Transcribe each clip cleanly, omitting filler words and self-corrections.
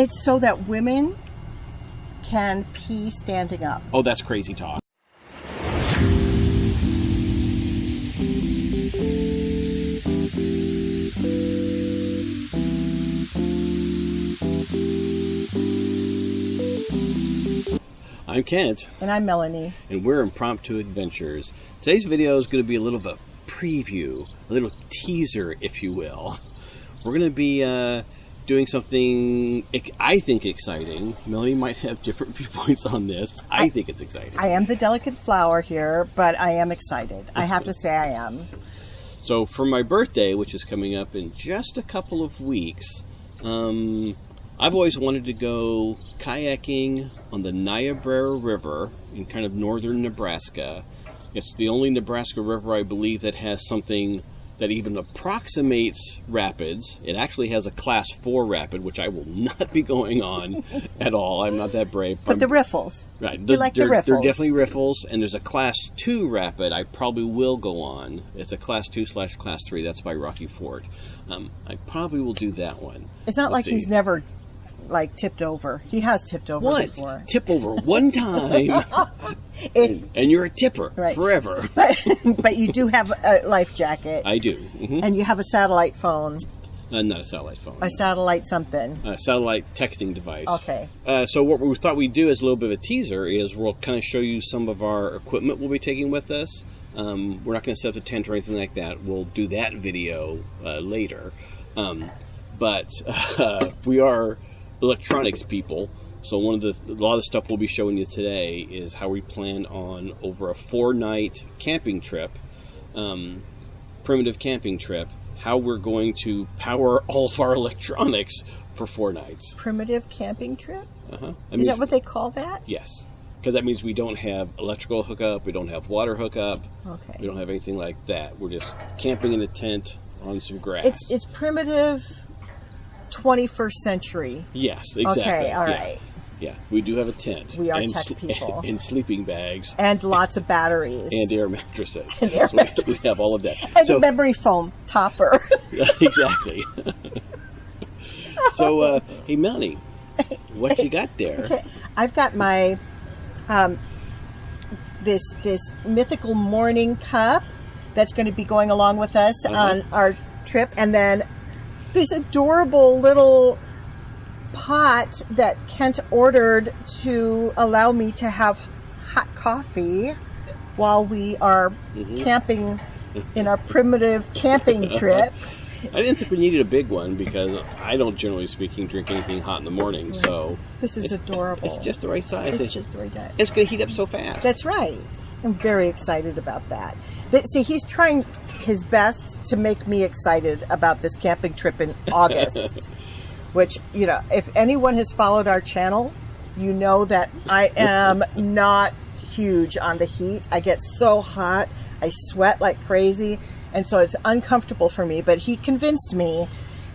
It's so that women can pee standing up. Oh, that's crazy talk. I'm Kent. And I'm Melanie. And we're Impromptu Adventures. Today's video is going to be a little of a preview, a little teaser, if you will. We're going to be doing something I think exciting. Melanie might have different viewpoints on this. I think it's exciting. I am the delicate flower here, but I am excited. I have to say I am. So for my birthday, which is coming up in just a couple of weeks, I've always wanted to go kayaking on the Niobrara River in kind of northern Nebraska. It's the only Nebraska river, I believe, that has something that even approximates rapids. It actually has a class 4 rapid, which I will not be going on at all. I'm not that brave. But the riffles. Right. You like the riffles. They're definitely riffles, and there's a class 2 rapid I probably will go on. It's a class 2/class 3. That's by Rocky Ford. I probably will do that one. It's not like he's never tipped over. He has tipped over before. Tip over one time, and you're a tipper forever. But you do have a life jacket. I do. Mm-hmm. And you have a satellite phone. Not a satellite phone. A satellite something. A satellite texting device. Okay. So what we thought we'd do as a little bit of a teaser is we'll kind of show you some of our equipment we'll be taking with us. We're not going to set up a tent or anything like that. We'll do that video later. But we are electronics people, so a lot of the stuff we'll be showing you today is how we plan on over a 4-night camping trip, primitive camping trip, how we're going to power all of our electronics for 4 nights. Primitive camping trip? Uh-huh. Is that what they call that? Yes, because that means we don't have electrical hookup, we don't have water hookup, we don't have anything like that. We're just camping in a tent on some grass. It's primitive 21st century. Yes, exactly. Okay, all right. Yeah, we do have a tent. We are tech people. And sleeping bags. And lots of batteries. And air mattresses. And air mattresses. We have all of that. And a memory foam topper. Exactly. So, hey, Melanie, what you got there? Okay. I've got my, this mythical morning cup that's going to be going along with us on our trip. And then this adorable little pot that Kent ordered to allow me to have hot coffee while we are camping in our primitive camping trip. I didn't think we needed a big one because I don't, generally speaking, drink anything hot in the morning. So this is adorable. It's just the right size. It's just the right size. It's going to heat up so fast. That's right. I'm very excited about that. See, he's trying his best to make me excited about this camping trip in August. Which, if anyone has followed our channel, you know that I am not huge on the heat. I get so hot. I sweat like crazy. And so it's uncomfortable for me. But he convinced me.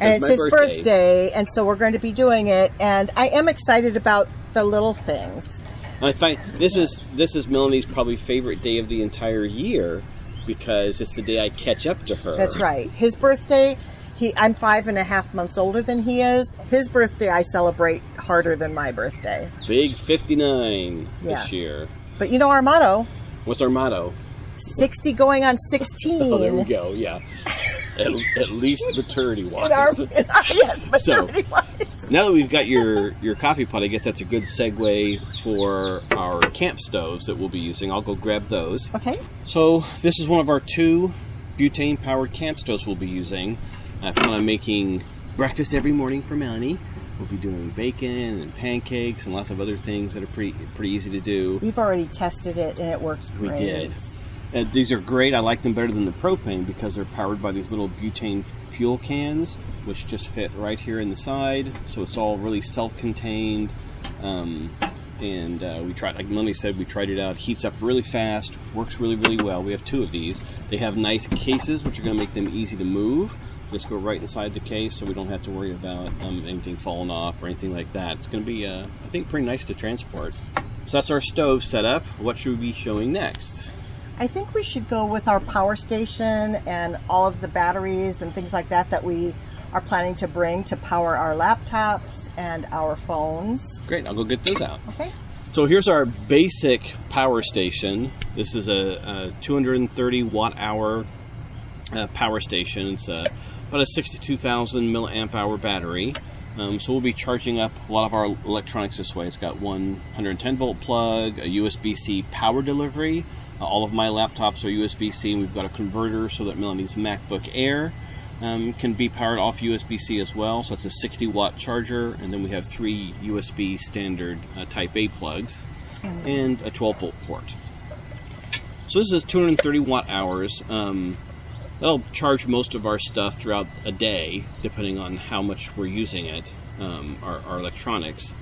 And it's his birthday. And so we're going to be doing it. And I am excited about the little things. I find this is Melanie's probably favorite day of the entire year because it's the day I catch up to her. That's right. His birthday, I'm 5.5 months older than he is. His birthday I celebrate harder than my birthday. Big 59 this year. But our motto. What's our motto? 60 going on 16. Oh, there we go. Yeah. At least maturity-wise. Yes, maturity-wise. Now that we've got your coffee pot, I guess that's a good segue for our camp stoves that we'll be using. I'll go grab those. Okay. So this is one of our 2 butane-powered camp stoves we'll be using. I plan on making breakfast every morning for Melanie. We'll be doing bacon and pancakes and lots of other things that are pretty easy to do. We've already tested it, and it works great. We did. And these are great. I like them better than the propane because they're powered by these little butane fuel cans, which just fit right here in the side. So it's all really self-contained. And we tried, like Melanie said, we tried it out. Heats up really fast, works really, really well. We have 2 of these. They have nice cases, which are going to make them easy to move. Just go right inside the case, so we don't have to worry about anything falling off or anything like that. It's going to be, I think, pretty nice to transport. So that's our stove setup. What should we be showing next? I think we should go with our power station and all of the batteries and things like that we are planning to bring to power our laptops and our phones. Great, I'll go get those out. Okay. So here's our basic power station. This is a 230 watt hour power station. It's about a 62,000 milliamp hour battery. So we'll be charging up a lot of our electronics this way. It's got one 110 volt plug, a USB-C power delivery. All of my laptops are USB-C, and we've got a converter so that Melanie's MacBook Air can be powered off USB-C as well. So that's a 60 watt charger, and then we have 3 USB standard Type A plugs and a 12 volt port. So this is 230 watt hours. That'll charge most of our stuff throughout a day, depending on how much we're using it, our electronics.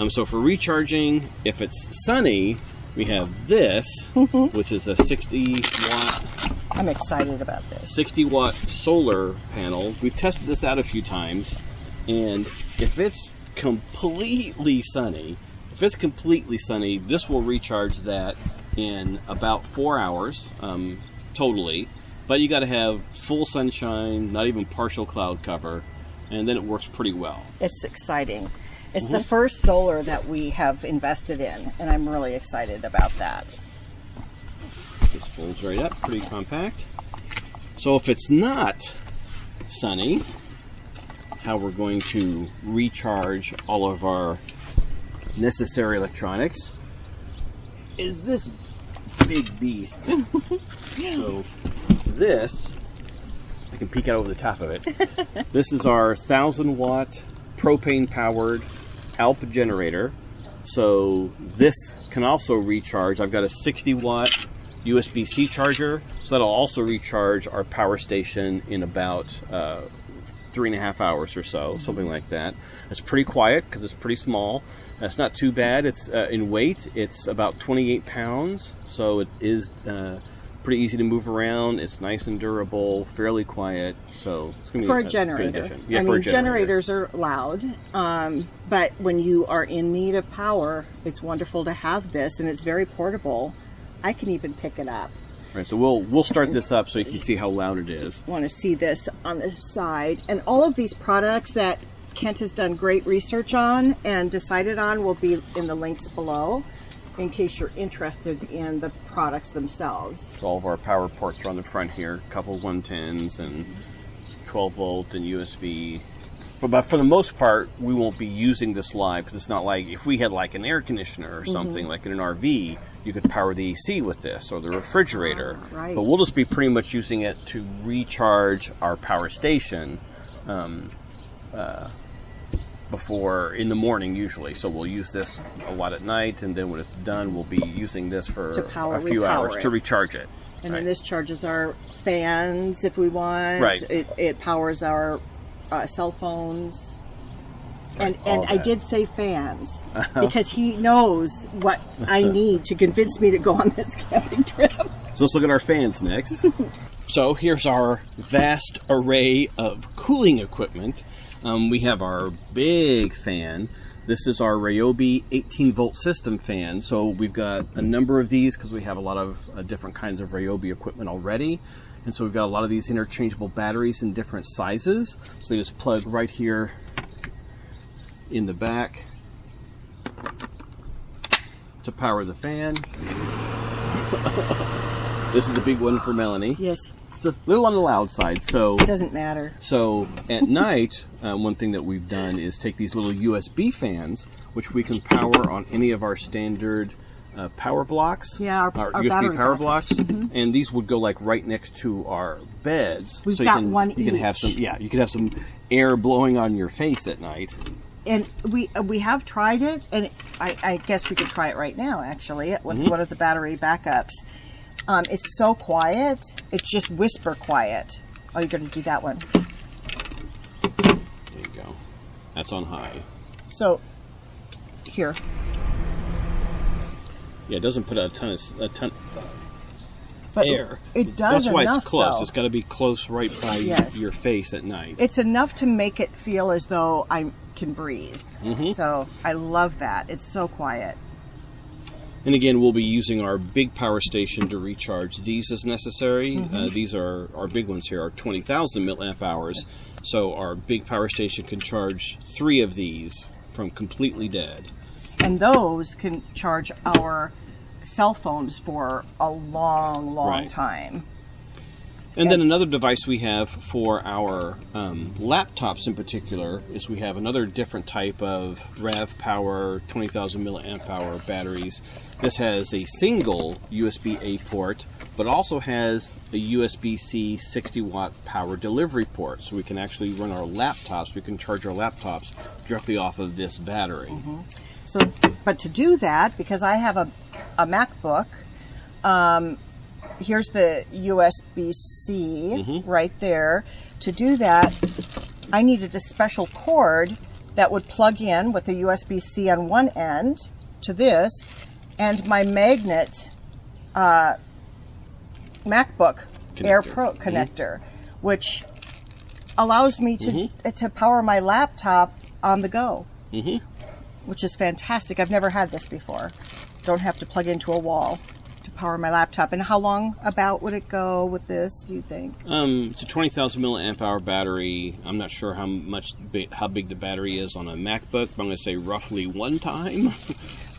So for recharging, if it's sunny, we have this, which is a 60 watt. I'm excited about this. 60 watt solar panel. We've tested this out a few times, and if it's completely sunny, this will recharge that in about 4 hours totally. But you got to have full sunshine, not even partial cloud cover, and then it works pretty well. It's exciting. It's the first solar that we have invested in, and I'm really excited about that. This folds right up, pretty compact. So if it's not sunny, how we're going to recharge all of our necessary electronics is this big beast. So this, I can peek out over the top of it. This is our 1,000 watt propane powered Alp Generator. So this can also recharge. I've got a 60 watt USB-C charger, so that'll also recharge our power station in about 3.5 hours or so, something like that. It's pretty quiet because it's pretty small. It's not too bad. It's in weight, it's about 28 pounds, so it is pretty easy to move around. It's nice and durable, fairly quiet, so it's going to be a generator. Good addition. Yeah, I for mean, a generator. generators are loud, but when you are in need of power, it's wonderful to have this, and it's very portable. I can even pick it up. Right, so we'll start this up so you can see how loud it is. Want to see this on this side, and all of these products that Kent has done great research on and decided on will be in the links below, in case you're interested in the products themselves. So all of our power ports are on the front here, a couple 110s and 12 volt and USB. But for the most part, we won't be using this live, because it's not like if we had like an air conditioner or something, like in an RV, you could power the AC with this, or the refrigerator. Right. But we'll just be pretty much using it to recharge our power station before, in the morning usually. So we'll use this a lot at night, and then when it's done, we'll be using this for a few hours to recharge it. And then this charges our fans if we want. Right. It powers our cell phones. Right, and I did say fans because he knows what I need to convince me to go on this camping trip. So let's look at our fans next. So here's our vast array of cooling equipment. We have our big fan. This is our Ryobi 18 volt system fan. So we've got a number of these because we have a lot of different kinds of Ryobi equipment already. And so we've got a lot of these interchangeable batteries in different sizes. So they just plug right here in the back to power the fan. This is the big one for Melanie. Yes. It's a little on the loud side, so it doesn't matter. So at night, one thing that we've done is take these little USB fans, which we can power on any of our standard power blocks. Yeah, our USB power backups. blocks, and these would go like right next to our beds. We've so got you one can have some. each. Yeah, you can have some air blowing on your face at night. And we have tried it, and I guess we could try it right now, actually, with one of the battery backups. It's so quiet. It's just whisper quiet. Oh, you're going to do that one. There you go. That's on high. So, here. Yeah, it doesn't put out a ton But air. It does. That's why enough, it's close. though. It's got to be close right by Yes. your face at night. It's enough to make it feel as though I can breathe. So I love that. It's so quiet. And again, we'll be using our big power station to recharge these as necessary. These are our big ones here, are 20,000 milliamp hours. So our big power station can charge 3 of these from completely dead. And those can charge our cell phones for a long, long time. And then another device we have for our laptops in particular is we have another different type of REV power 20,000 milliamp hour batteries. This has a single USB-A port, but also has a USB-C 60-watt power delivery port. So we can actually run our laptops, we can charge our laptops directly off of this battery. So, but to do that, because I have a MacBook, here's the USB-C right there. To do that, I needed a special cord that would plug in with a USB-C on one end to this, and my magnet MacBook Air Pro connector, which allows me to power my laptop on the go, which is fantastic. I've never had this before. Don't have to plug into a wall to power my laptop. And how long about would it go with this, do you think? It's a 20,000 milliamp hour battery. I'm not sure how big the battery is on a MacBook, but I'm going to say roughly one time.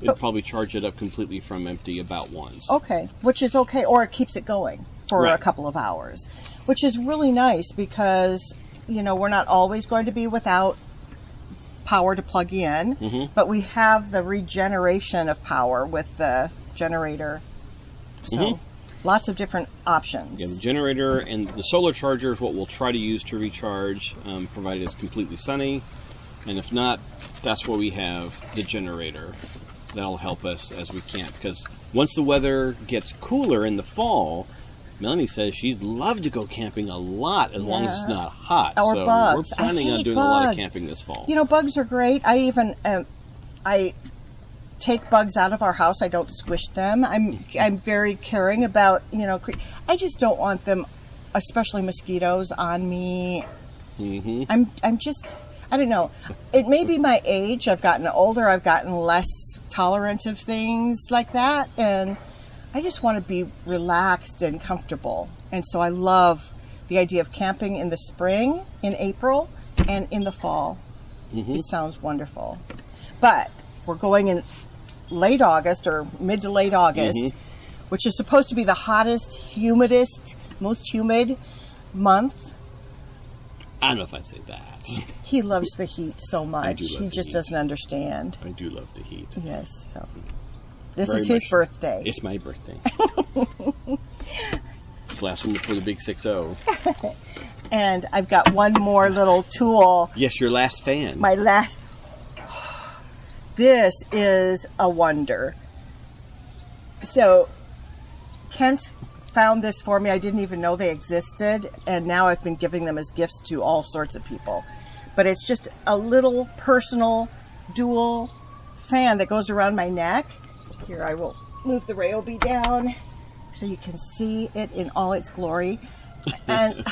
It'd probably charge it up completely from empty about once. Okay, which is okay, or it keeps it going for a couple of hours, which is really nice because, you know, we're not always going to be without power to plug in, but we have the regeneration of power with the generator. So lots of different options. Yeah, the generator and the solar charger is what we'll try to use to recharge, provided it's completely sunny. And if not, that's where we have the generator. That'll help us as we can. Because once the weather gets cooler in the fall, Melanie says she'd love to go camping a lot as long as it's not hot. Or so bugs. We're planning on doing a lot of camping this fall. You know, bugs are great. I even I take bugs out of our house. I don't squish them. I'm very caring about, you know, I just don't want them, especially mosquitoes, on me. I'm just, I don't know. It may be my age. I've gotten older. I've gotten less tolerant of things like that, and I just want to be relaxed and comfortable. And so I love the idea of camping in the spring, in April, and in the fall. It sounds wonderful. But we're going in late August or mid to late August, which is supposed to be the hottest, humidest, most humid month. I don't know if I'd say that. He loves the heat so much. He just doesn't understand. I do love the heat. Yes. So this is his birthday. It's my birthday. It's the last one before the big 6-0. And I've got one more little tool. Yes, your last fan. My last. This is a wonder. So Kent found this for me. I didn't even know they existed, and now I've been giving them as gifts to all sorts of people. But it's just a little personal dual fan that goes around my neck. Here, I will move the Ryobi down so you can see it in all its glory. And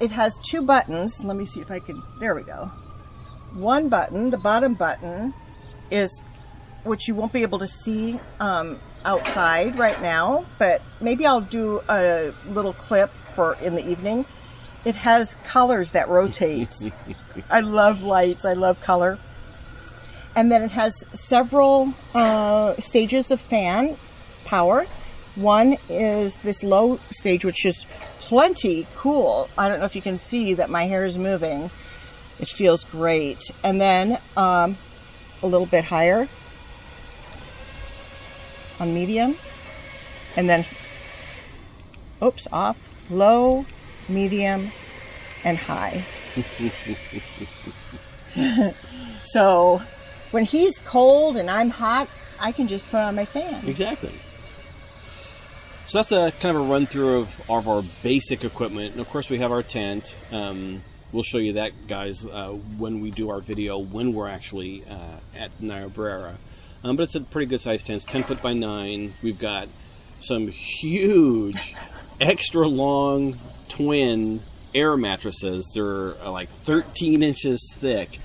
it has 2 buttons. Let me see if I can, there we go. One button, the bottom button, is, which you won't be able to see outside right now, but maybe I'll do a little clip for in the evening. It has colors that rotate. I love lights. I love color. And then it has several stages of fan power. One is this low stage, which is plenty cool. I don't know if you can see that my hair is moving. It feels great. And then a little bit higher on medium, and then off, low, medium, and high. So when he's cold and I'm hot, I can just put on my fan. Exactly. So that's a kind of a run through of our basic equipment, and of course we have our tent. We'll show you that, guys, when we do our video when we're actually at Niobrara. But it's a pretty good sized tent. It's 10 foot by 9. We've got some huge, extra long twin air mattresses. They're like 13 inches thick.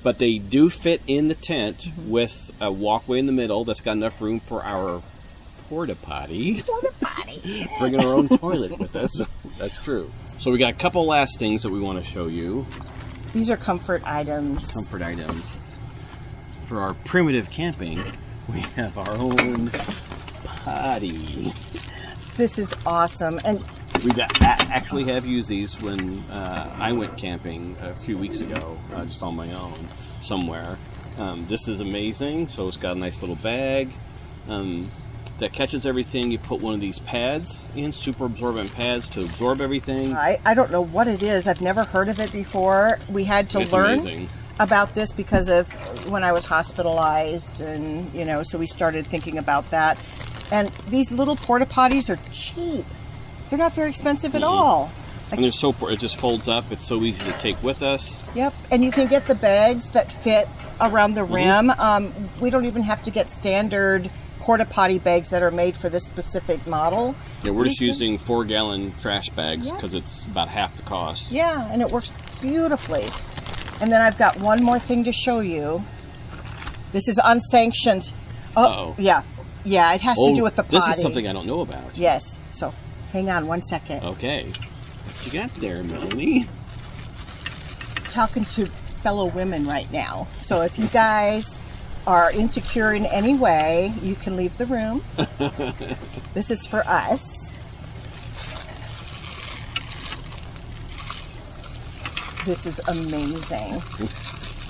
But they do fit in the tent with a walkway in the middle that's got enough room for our porta potty. Porta potty. Bringing our own toilet with us. That's true. So we got a couple last things that we want to show you. These are comfort items. Comfort items. For our primitive camping, we have our own potty. This is awesome. And we actually have used these when I went camping a few weeks ago, just on my own, somewhere. This is amazing. So it's got a nice little bag that catches everything. You put one of these pads in, super absorbent pads to absorb everything. I don't know what it is. I've never heard of it before. We had to learn about this because of when I was hospitalized, and so we started thinking about that. And these little porta potties are cheap. They're not very expensive at all. And they're so, it just folds up. It's so easy to take with us. Yep, and you can get the bags that fit around the rim. We don't even have to get standard porta potty bags that are made for this specific model. Yeah, we're just using 4-gallon trash bags because it's about half the cost. Yeah, and it works beautifully. And then I've got one more thing to show you. This is unsanctioned. Oh, yeah. Yeah, it has to do with the potty. This is something I don't know about. Yes, so hang on one second. Okay. What you got there, Melanie? Talking to fellow women right now. So if you guys are insecure in any way, you can leave the room. This is for us. This is amazing.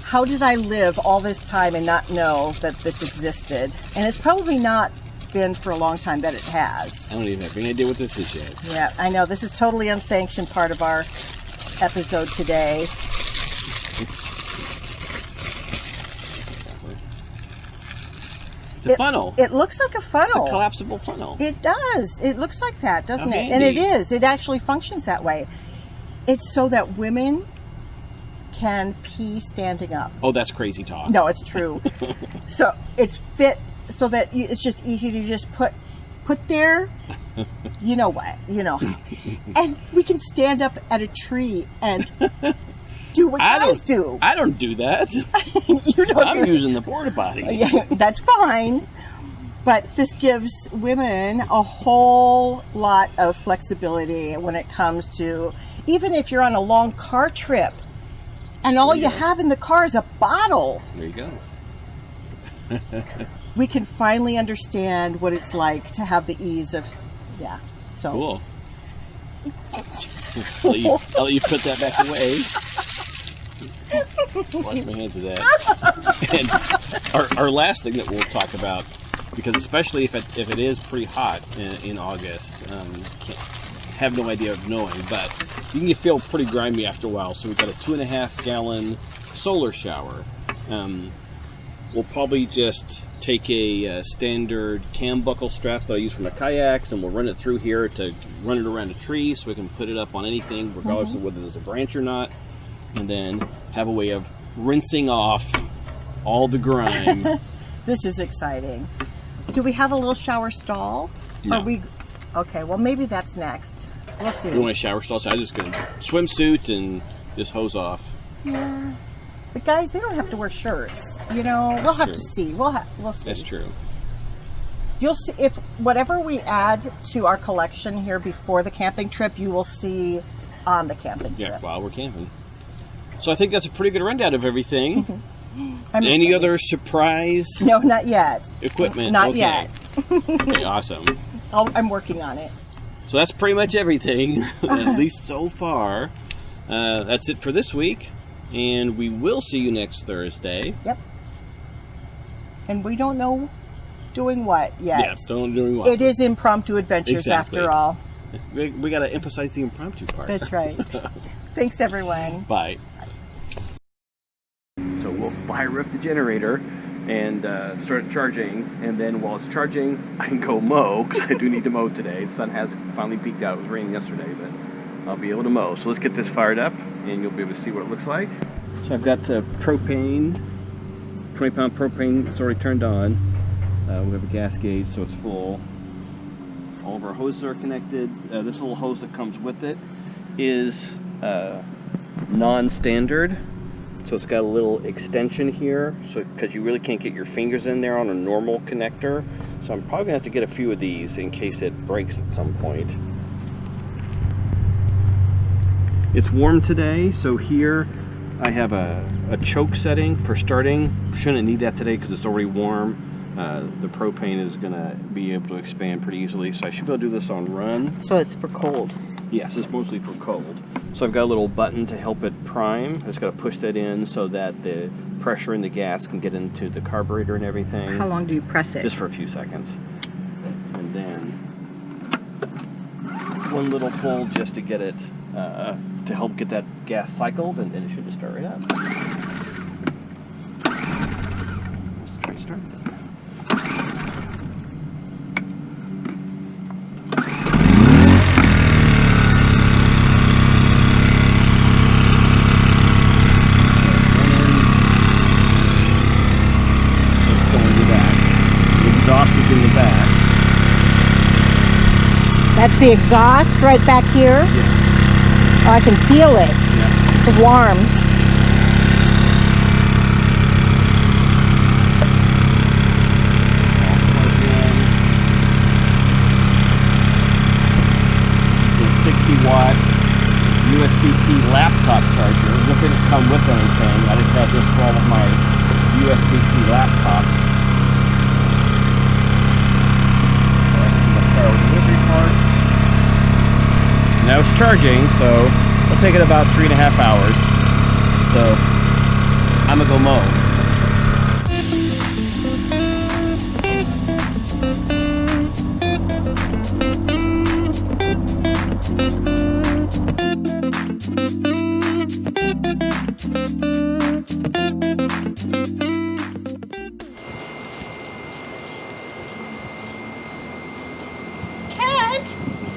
How did I live all this time and not know that this existed? And it's probably not been for a long time that it has. I don't even have any idea what this is yet. Yeah, I know. This is totally unsanctioned part of our episode today. It's a funnel. It looks like a funnel. It's a collapsible funnel. It does. It looks like that, doesn't it? Handy. And it is. It actually functions that way. It's so that women can pee standing up. Oh, that's crazy talk. No, it's true. So it's fit so that it's just easy to just put there. You know what? And we can stand up at a tree and do what guys do. I don't do that. You don't. I'm using the porta potty. Yeah, that's fine. But this gives women a whole lot of flexibility when it comes to, even if you're on a long car trip and all you have in the car is a bottle. There you go. We can finally understand what it's like to have the ease of, so. Cool. I'll let you put that back away. Wash my hands of that. And our last thing that we'll talk about, because especially if it is pretty hot in August, have no idea of knowing, but you can feel pretty grimy after a while. So we've got a 2.5-gallon solar shower. We'll probably just take a standard cam buckle strap that I use for my kayaks, and we'll run it through here to run it around a tree so we can put it up on anything, regardless of whether there's a branch or not, and then have a way of rinsing off all the grime. This is exciting. Do we have a little shower stall? No. Okay, well, maybe that's next. We'll see. You want a shower stall? So I'm just going to swimsuit and just hose off. Yeah. But guys, they don't have to wear shirts. We'll have to see. We'll see. That's true. You'll see if whatever we add to our collection here before the camping trip, you will see on the camping trip. Yeah, while we're camping. So I think that's a pretty good rundown of everything. Any other surprise? No, not yet. Equipment? Not yet. Okay, awesome. I'm working on it. So that's pretty much everything, at least so far. That's it for this week. And we will see you next Thursday. Yep. And we don't know doing what yet. Yes, don't doing what. It is impromptu adventures after all. We got to emphasize the impromptu part. That's right. Thanks, everyone. Bye. So we'll fire up the generator and start charging. And then while it's charging, I can go mow, because I do need to mow today. The sun has finally peaked out. It was raining yesterday, but I'll be able to mow. So let's get this fired up, and you'll be able to see what it looks like. So I've got the propane, 20-pound propane. It's already turned on. We have a gas gauge, so it's full. All of our hoses are connected. This little hose that comes with it is non-standard. So it's got a little extension here, so because you really can't get your fingers in there on a normal connector. So I'm probably gonna have to get a few of these in case it breaks at some point. It's warm today, so here I have a choke setting for starting. Shouldn't need that today because it's already warm. The propane is gonna be able to expand pretty easily, so I should be able to do this on run. So it's for cold. Yes, it's mostly for cold. So I've got a little button to help it prime. I just got to push that in so that the pressure in the gas can get into the carburetor and everything. How long do you press it? Just for a few seconds. And then one little pull just to get it, to help get that gas cycled, and then it should just start right up. Let's try to start that. In the back. That's the exhaust right back here? Yeah. Oh, I can feel it. Yeah. It's warm. It's a 60-watt USB-C laptop charger. This didn't come with anything. I just had this for all of my USB-C laptops. Now it's charging, so it'll take it about 3.5 hours. So I'm gonna go mow.